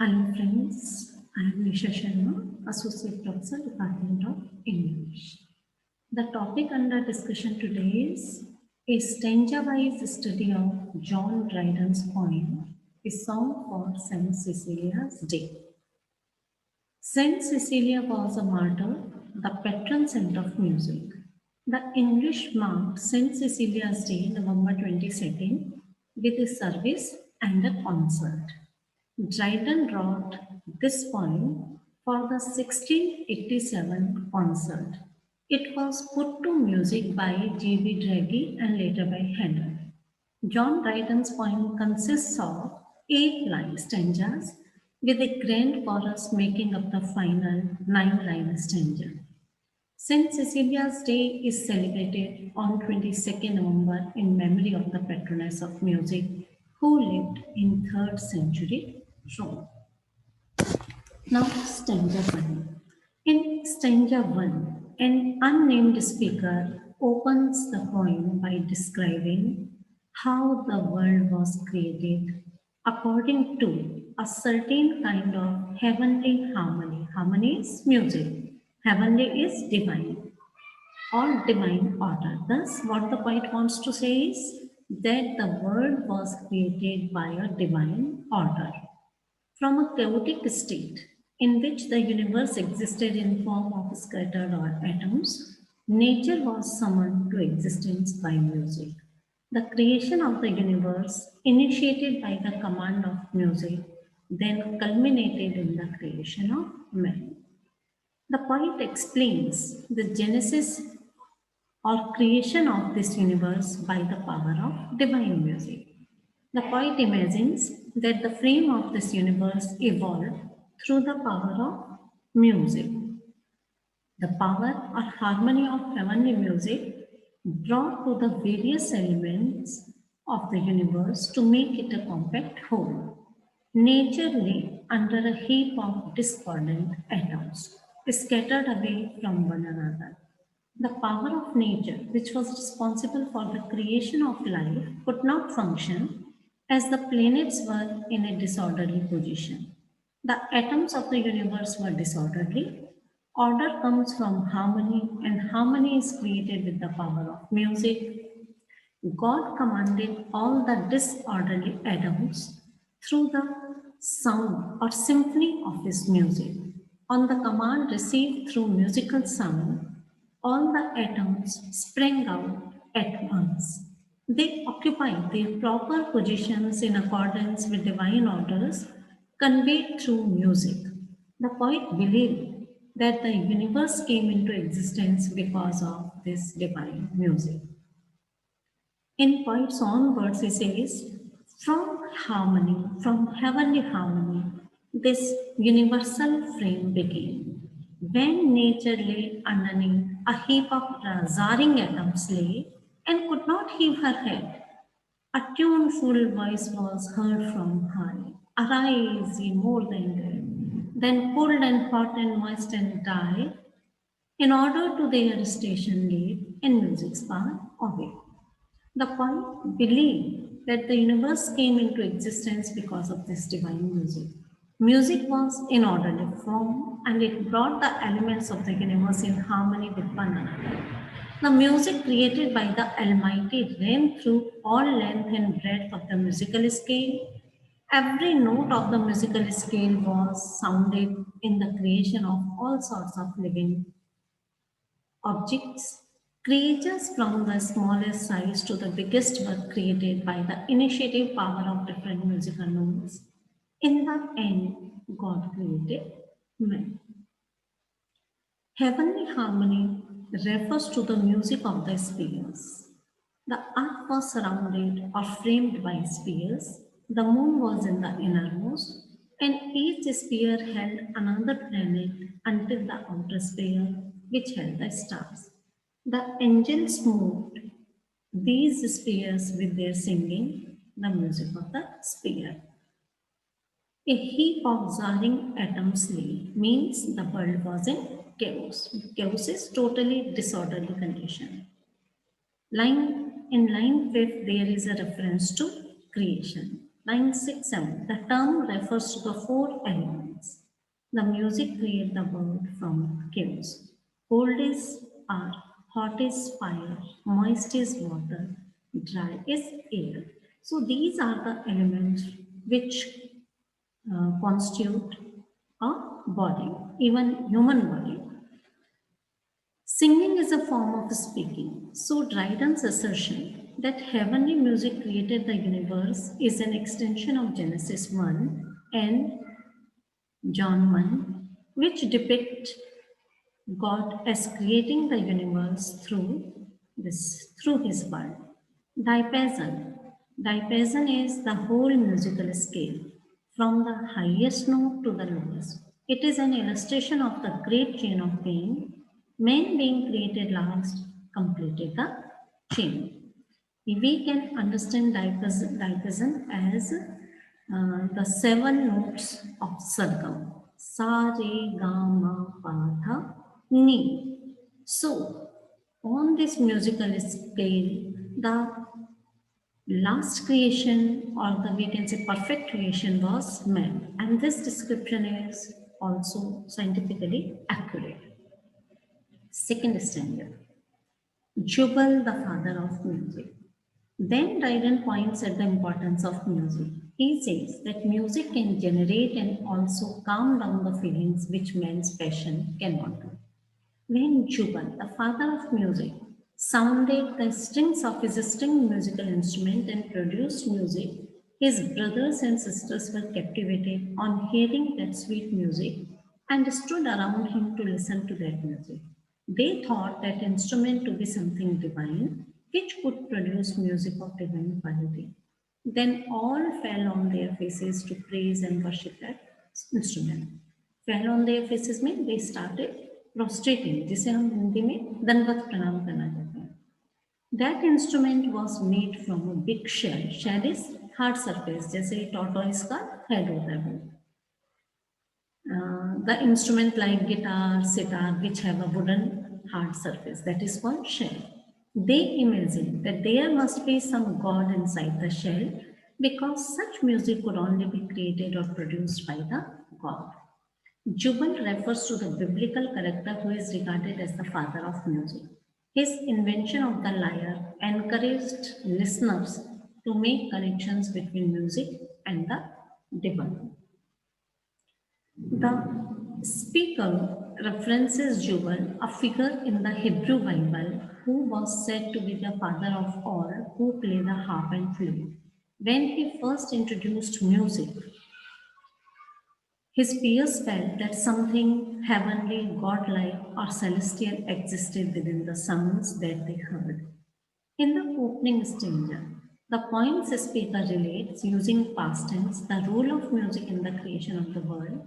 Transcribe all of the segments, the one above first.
Hello friends, I am Nisha Sharma, Associate Professor, Department of English. The topic under discussion today is a stanza-wise study of John Dryden's poem, A Song for Saint Cecilia's Day. Saint Cecilia was a martyr, the patron saint of music. The English marked Saint Cecilia's Day, November 22nd, with a service and a concert. Dryden wrote this poem for the 1687 concert. It was put to music by G.B. Dryden and later by Handel. John Dryden's poem consists of 8-line stanzas with a grand chorus making up the final 9-line stanza. Saint Cecilia's Day is celebrated on 22nd November in memory of the patroness of music who lived in 3rd century Rome. Now stanza 1. In stanza 1, an unnamed speaker opens the poem by describing how the world was created according to a certain kind of heavenly harmony. Harmony is music. Heavenly is divine or divine order. Thus, what the poet wants to say is that the world was created by a divine order. From a chaotic state in which the universe existed in form of scattered or atoms, nature was summoned to existence by music. The creation of the universe, initiated by the command of music, then culminated in the creation of man. The poet explains the genesis or creation of this universe by the power of divine music. The poet imagines that the frame of this universe evolved through the power of music. The power or harmony of heavenly music brought to the various elements of the universe to make it a compact whole. Nature lay under a heap of discordant atoms, scattered away from one another. The power of nature, which was responsible for the creation of life, could not function as the planets were in a disorderly position. The atoms of the universe were disorderly. Order comes from harmony, and harmony is created with the power of music. God commanded all the disorderly atoms through the sound or symphony of his music. On the command received through musical sound, all the atoms sprang out at once. They occupied their proper positions in accordance with divine orders conveyed through music. The poet believed that the universe came into existence because of this divine music. In poet's own words, he says, from heavenly harmony, this universal frame began. When nature lay underneath, a heap of jarring atoms lay and could not heave her head. A tuneful voice was heard from high. Arise, ye more than dead. Then cold and hot and moist and dry, in order to their station laid, and music's far away. The poet believed that the universe came into existence because of this divine music. Music was in orderly form and it brought the elements of the universe in harmony with one another. The music created by the Almighty ran through all length and breadth of the musical scale. Every note of the musical scale was sounded in the creation of all sorts of living objects. Creatures from the smallest size to the biggest were created by the initiative power of different musical notes. In the end, God created man. Heavenly harmony refers to the music of the spheres. The earth was surrounded or framed by spheres. The moon was in the innermost, and each sphere held another planet until the outer sphere, which held the stars. The angels moved these spheres with their singing, the music of the sphere. A heap of jarring atoms lay means the world was in chaos. Chaos is totally disorderly condition. In line 5, there is a reference to creation. Line 6, 7. The term refers to the four elements. The music creates the world from cues. Cold is earth, hot is fire, moist is water, dry is air. So these are the elements which constitute a body, even human body. Singing is a form of speaking. So Dryden's assertion that heavenly music created the universe is an extension of Genesis 1 and John 1, which depict God as creating the universe through his word. Diapason. Diapason is the whole musical scale, from the highest note to the lowest. It is an illustration of the great chain of being. Man being created last completed the chain. We can understand diapason as the seven notes of sargam. Sa, re, ga, ma, pa, tha, ni. So, on this musical scale, the last creation, or the we can say perfect creation, was man, and this description is also scientifically accurate. Second stanza. Jubal, the father of music. Then Dryden points at the importance of music. He says that music can generate and also calm down the feelings which man's passion cannot do. When Jubal, the father of music, sounded the strings of his string musical instrument and produced music, his brothers and sisters were captivated on hearing that sweet music and stood around him to listen to that music. They thought that instrument to be something divine, which could produce music of divine quality. Then all fell on their faces to praise and worship that instrument. Fell on their faces mean they started prostrating, जिसे हम हिंदी में दंडवत प्रणाम करना कहते हैं. That instrument was made from a big shell. Shell is hard surface, जैसे tortoise का head होता है. The instrument like guitar, sitar, which have a wooden hard surface, that is called shell. They imagined that there must be some god inside the shell because such music could only be created or produced by the god. Jubal refers to the biblical character who is regarded as the father of music. His invention of the lyre encouraged listeners to make connections between music and the divine. The speaker references Jubal, a figure in the Hebrew Bible who was said to be the father of all who play the harp and flute. When he first introduced music, his peers felt that something heavenly, godlike, or celestial existed within the sounds that they heard. In the opening stanza, the poem's speaker relates, using past tense, the role of music in the creation of the world.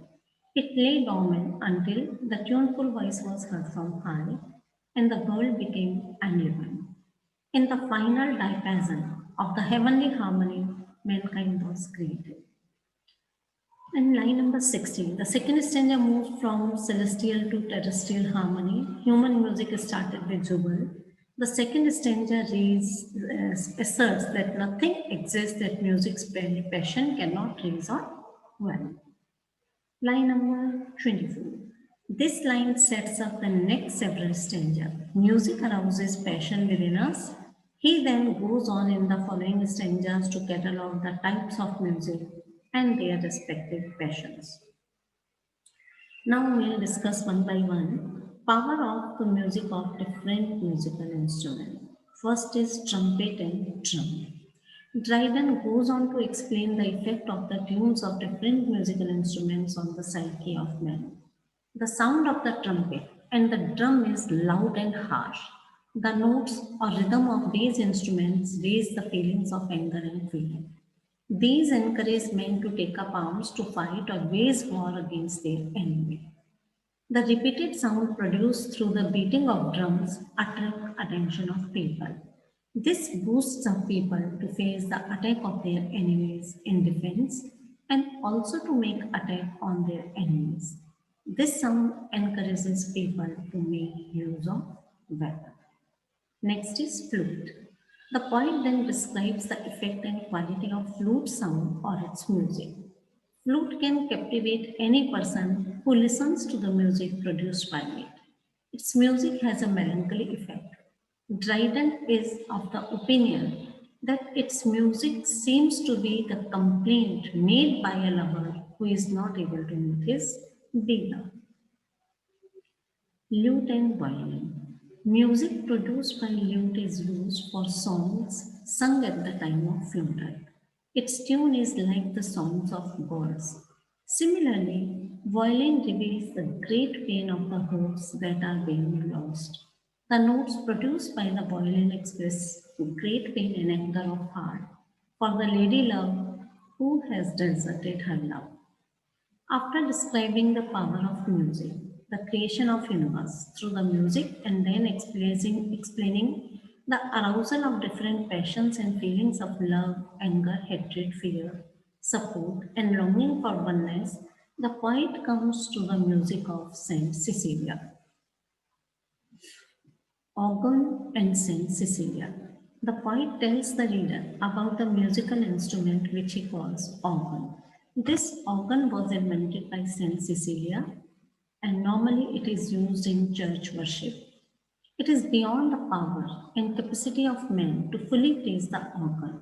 It lay dormant until the tuneful voice was heard from high, and the world became unliving. In the final diapason of the heavenly harmony, mankind was created. And line number 16, the second stanza moves from celestial to terrestrial harmony. Human music started with Jubal. The second stanza asserts that nothing exists that music's passion cannot raise or well. Line number 24. This line sets up the next several stanza. Music arouses passion within us. He then goes on in the following stanzas to catalog the types of music and their respective passions. Now we'll discuss one by one power of the music of different musical instruments. First is trumpet and drum. Dryden goes on to explain the effect of the tunes of different musical instruments on the psyche of man. The sound of the trumpet and the drum is loud and harsh. The notes or rhythm of these instruments raise the feelings of anger and fear. These encourage men to take up arms to fight or wage war against their enemy. The repeated sound produced through the beating of drums attract attention of people. This boosts up people to face the attack of their enemies in defense and also to make attack on their enemies. This sound encourages people to make use of weapons. Next is flute. The poet then describes the effect and quality of flute sound or its music. Flute can captivate any person who listens to the music produced by it. Its music has a melancholy effect. Dryden is of the opinion that its music seems to be the complaint made by a lover who is not able to meet his beloved. Lute and violin. Music produced by lute is used for songs sung at the time of funeral. Its tune is like the songs of birds. Similarly, violin reveals the great pain of the hopes that are being lost. The notes produced by the violin express great pain and anger of heart for the lady love who has deserted her love. After describing the power of music, the creation of universe through the music, and then explaining the arousal of different passions and feelings of love, anger, hatred, fear, support, and longing for oneness, the poet comes to the music of Saint Cecilia. Organ and Saint Cecilia. The poet tells the reader about the musical instrument which he calls organ. This organ was invented by Saint Cecilia, and normally it is used in church worship. It is beyond the power and capacity of man to fully praise the organ.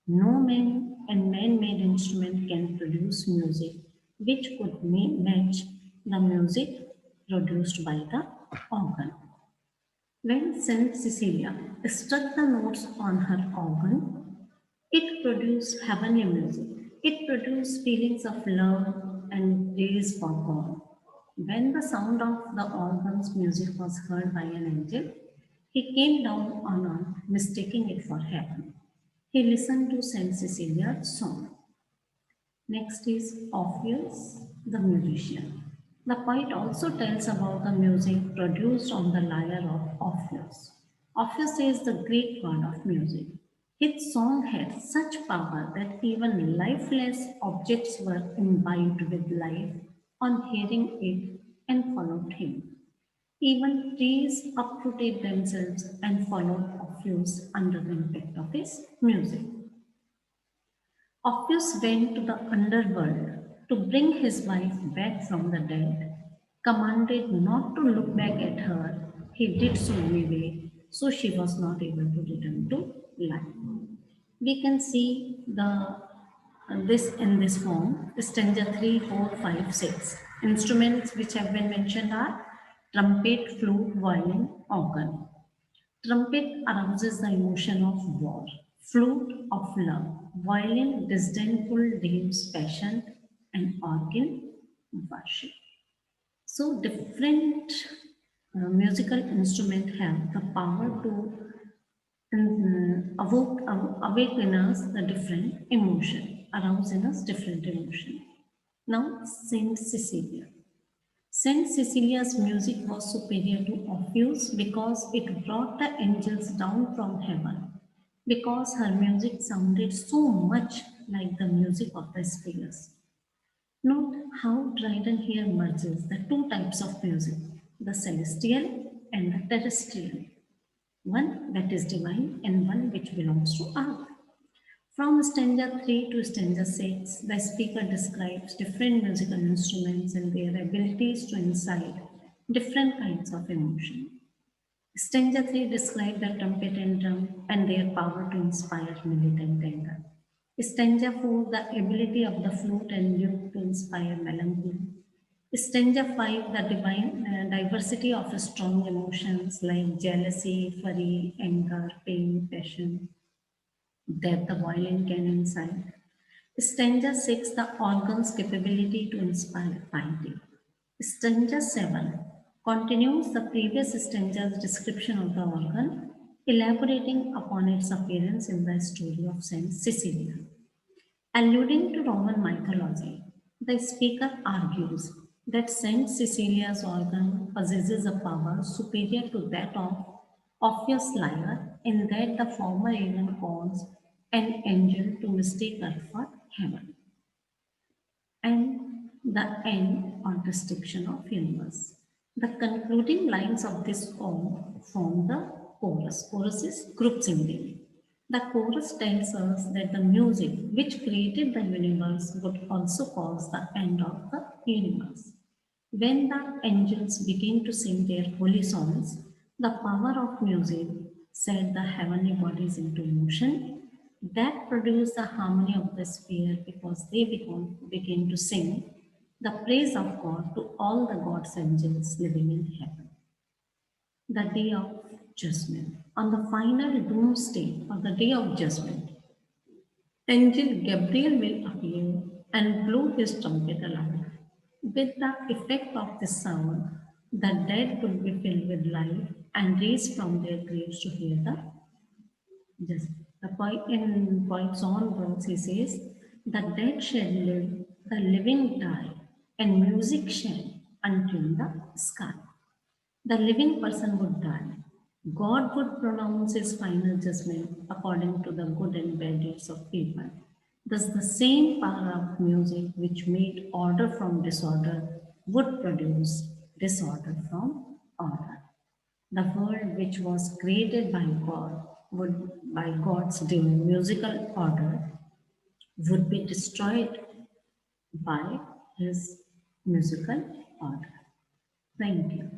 No man and man-made instrument can produce music which could match the music produced by the organ. When Saint Cecilia struck the notes on her organ, it produced heavenly music. It produced feelings of love and praise for God. When the sound of the organ's music was heard by an angel, he came down on earth, mistaking it for heaven. He listened to Saint Cecilia's song. Next is Orpheus, the musician. The poet also tells about the music produced on the lyre of Orpheus. Orpheus is the Greek god of music. His song had such power that even lifeless objects were imbibed with life on hearing it and followed him. Even trees uprooted themselves and followed Orpheus under the impact of his music. Orpheus went to the underworld to bring his wife back from the dead. Commanded not to look back at her, he did so anyway, so she was not able to return to life. We can see this in this form, stanza 3, 4, 5, 6. Instruments which have been mentioned are trumpet, flute, violin, organ. Trumpet arouses the emotion of war, flute of love, violin disdainful deems passion, and organ worship. So different musical instruments have the power to awake in us the different emotion, arouse in us different emotion. Now, Saint Cecilia. Saint Cecilia's music was superior to Orpheus because it brought the angels down from heaven, because her music sounded so much like the music of the spheres. Note how Dryden here merges the two types of music, the celestial and the terrestrial, one that is divine and one which belongs to earth. From stanza 3 to stanza 6, the speaker describes different musical instruments and their abilities to incite different kinds of emotion. Stanza 3 describes the trumpet and drum and their power to inspire militant anger. Stanza 4, the ability of the flute and lute to inspire melancholy. Stanza 5, the divine diversity of strong emotions like jealousy, fury, anger, pain, passion that the violin can incite. Stanza 6, the organ's capability to inspire piety. Stanza 7 continues the previous stanza's description of the organ, elaborating upon its appearance in the story of Saint Cecilia. Alluding to Roman mythology, the speaker argues that Saint Cecilia's organ possesses a power superior to that of Orpheus' lyre, in that the former even caused an angel to mistake earth for heaven. And the end or destruction of universe. The concluding lines of this poem form the chorus. Chorus is group singing. The chorus tells us that the music which created the universe would also cause the end of the universe. When the angels began to sing their holy songs, the power of music set the heavenly bodies into motion that produced the harmony of the sphere because they began to sing the praise of God to all the God's angels living in heaven. The day of judgment. On the final doomsday or the day of judgment, Angel Gabriel will appear and blow his trumpet aloud. With the effect of this sound, the dead will be filled with life and raised from their graves to hear the judgment. The poet in poet's own words, he says, "The dead shall live, the living die, and music shall untune the sky." The living person would die. God would pronounce his final judgment according to the good and bad deeds of people. Thus, the same power of music which made order from disorder would produce disorder from order. The world which was created by God would, by God's divine musical order, would be destroyed by his musical order. Thank you.